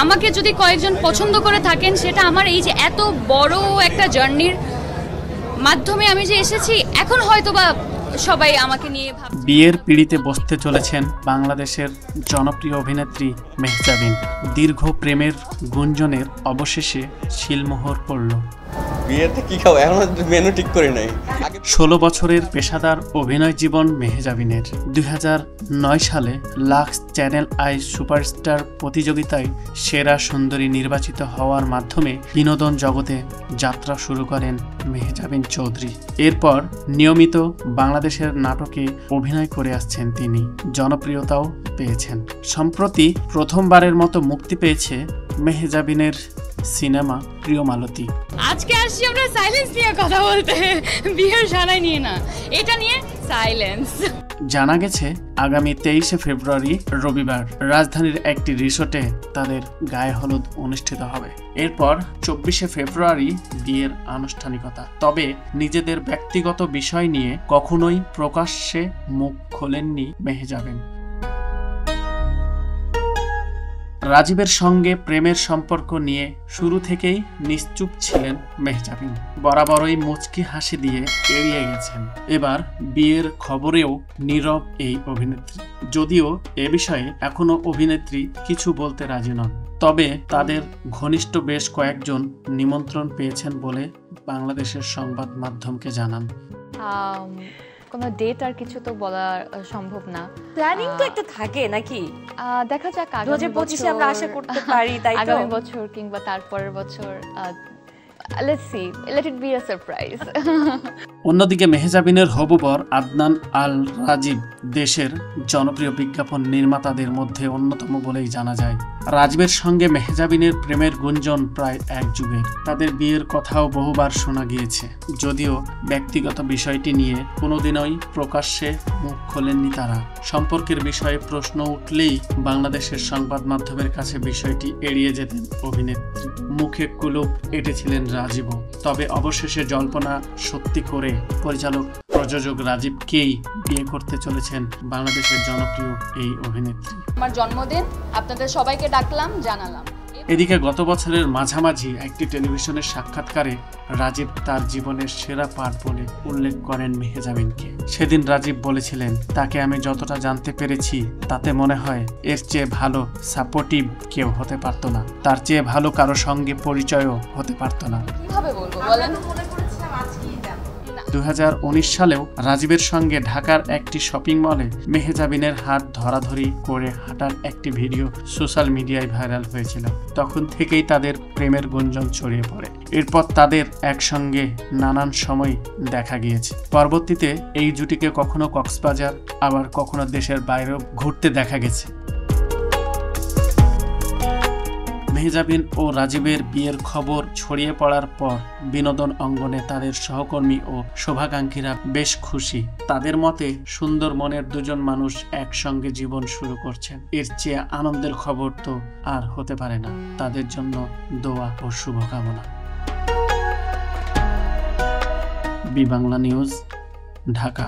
আমাকে যদি কয়েকজন পছন্দ করে থাকেন, সেটা আমার এই যে এত বড় একটা জার্নির মাধ্যমে আমি যে এসেছি, এখন হয়তোবা সবাই আমাকে নিয়ে ভাবছে। বিয়ের পিঁড়িতে বসতে চলেছেন বাংলাদেশের জনপ্রিয় অভিনেত্রী মেহজাবিন। দীর্ঘ প্রেমের গুঞ্জনের অবশেষে শিলমোহর পড়ল। বিয়েতে কি খাও এখন মেনু ঠিক করে নাই। 16 বছরের পেশাদার অভিনয় জীবন মেহজাবিনের। 2009 সালে লাক্স চ্যানেল আই সুপারস্টার প্রতিযোগিতায় সেরা সুন্দরী নির্বাচিত হওয়ার মাধ্যমে বিনোদন জগতে যাত্রা শুরু করেন মেহজাবিন চৌধুরী। এরপর নিয়মিত বাংলাদেশের নাটকে অভিনয় করে আসছেন তিনি, জনপ্রিয়তাও পেয়েছেন। সম্প্রতি প্রথমবারের মতো মুক্তি পেয়েছে মেহজাবিনের সিনেমা প্রিয় মালতী। আজকে আসছি আমরা সাইলেন্স নিয়ে কথা বলতে, বিয়ের সানাই নিয়ে না, এটা নিয়ে সাইলেন্স। জানা গেছে আগামী 23শে ফেব্রুয়ারি রবিবার রাজধানীর একটি রিসোর্টে তাদের গায়ে হলুদ অনুষ্ঠিত হবে। এরপর 24শে ফেব্রুয়ারি বিয়ের আনুষ্ঠানিকতা। তবে নিজেদের ব্যক্তিগত বিষয় নিয়ে কখনোই প্রকাশ্যে মুখ খোলেননি মেহজাবিন। রাজীবের সঙ্গে প্রেমের সম্পর্ক নিয়ে শুরু থেকেই নিশ্চুপ ছিলেন মেহজাবিন। বরাবরই মুচকি হাসি দিয়ে এড়িয়ে গেছেন। এবার বিয়ের খবরেও নীরব এই অভিনেত্রী। যদিও এ বিষয়ে এখনো অভিনেত্রী কিছু বলতে রাজি নন, তবে তাদের ঘনিষ্ঠ বেশ কয়েকজন নিমন্ত্রণ পেয়েছেন বলে বাংলাদেশের সংবাদ মাধ্যমকে জানান। কোনো ডেট আর কিছু তো বলা সম্ভব না। প্ল্যানিং তো একটা থাকে নাকি? দেখা যাক 2025 আমরা আশা করতে পারি, তাই তো? আগামী বছর কিংবা তারপরের বছর, let's see, let it be a surprise. অন্যদিকে মেহজাবিনের হবু বর আদনান আল রাজীব দেশের জনপ্রিয় বিজ্ঞাপন নির্মাতাদের মধ্যে অন্যতম বলেই জানা যায়। রাজীবের সঙ্গে মেহজাবিনের প্রেমের গুঞ্জন প্রায় এক যুগের। তাদের বিয়ের কথাও বহুবার শোনা গিয়েছে, যদিও ব্যক্তিগত বিষয়টি নিয়ে কোনোদিনই প্রকাশ্যে মুখ খোলেননি তারা। সম্পর্কের বিষয়ে প্রশ্ন উঠলেই বাংলাদেশের সংবাদ মাধ্যমের কাছে বিষয়টি এড়িয়ে যেতেন অভিনেত্রী। মুখে কুলুপ এঁটেছিলেন রাজীবও। তবে অবশেষে জল্পনা সত্যি করে পরিচালক প্রযোজক রাজীবকেই বিয়ে করতে চলেছেন বাংলাদেশের জনপ্রিয় এই অভিনেত্রী। আমার জন্মদিন, আপনাদের সবাইকে ডাকলাম, জানালাম। এদিকে গত বছরের মাঝামাঝি একটি টেলিভিশনের সাক্ষাৎকারে রাজীব তার জীবনের সেরা পাঠ বলে উল্লেখ করেন মেহজাবিনকে। সেদিন রাজীব বলেছিলেন, তাকে আমি যতটা জানতে পেরেছি তাতে মনে হয় এর চেয়ে ভালো সাপোর্টিভ কেউ হতে পারতো না, তার চেয়ে ভালো কারো সঙ্গে পরিচয়ও হতে পারতো না। কিভাবে বলবো বলেন? 2019 সালেও রাজীবের সঙ্গে ঢাকার একটি শপিং মলে মেহজাবিনের হাত ধরাধরি করে হাঁটার একটি ভিডিও সোশ্যাল মিডিয়ায় ভাইরাল হয়েছিল। তখন থেকেই তাদের প্রেমের গুঞ্জন ছড়িয়ে পড়ে। এরপর তাদের একসঙ্গে নানান সময় দেখা গিয়েছে। পরবর্তীতে এই জুটিকে কখনো কক্সবাজার, আবার কখনো দেশের বাইরেও ঘুরতে দেখা গেছে। মেহজাবিন ও রাজীবের বিয়ের খবর ছড়িয়ে পড়ার পর বিনোদন অঙ্গনে তাদের সহকর্মী ও শুভাকাঙ্ক্ষীরা বেশ খুশি। তাদের মতে সুন্দর মনের দুজন মানুষ একসঙ্গে জীবন শুরু করছেন, এর চেয়ে আনন্দের খবর তো আর হতে পারে না। তাদের জন্য দোয়া ও শুভকামনা। B Bangla news, Dhaka.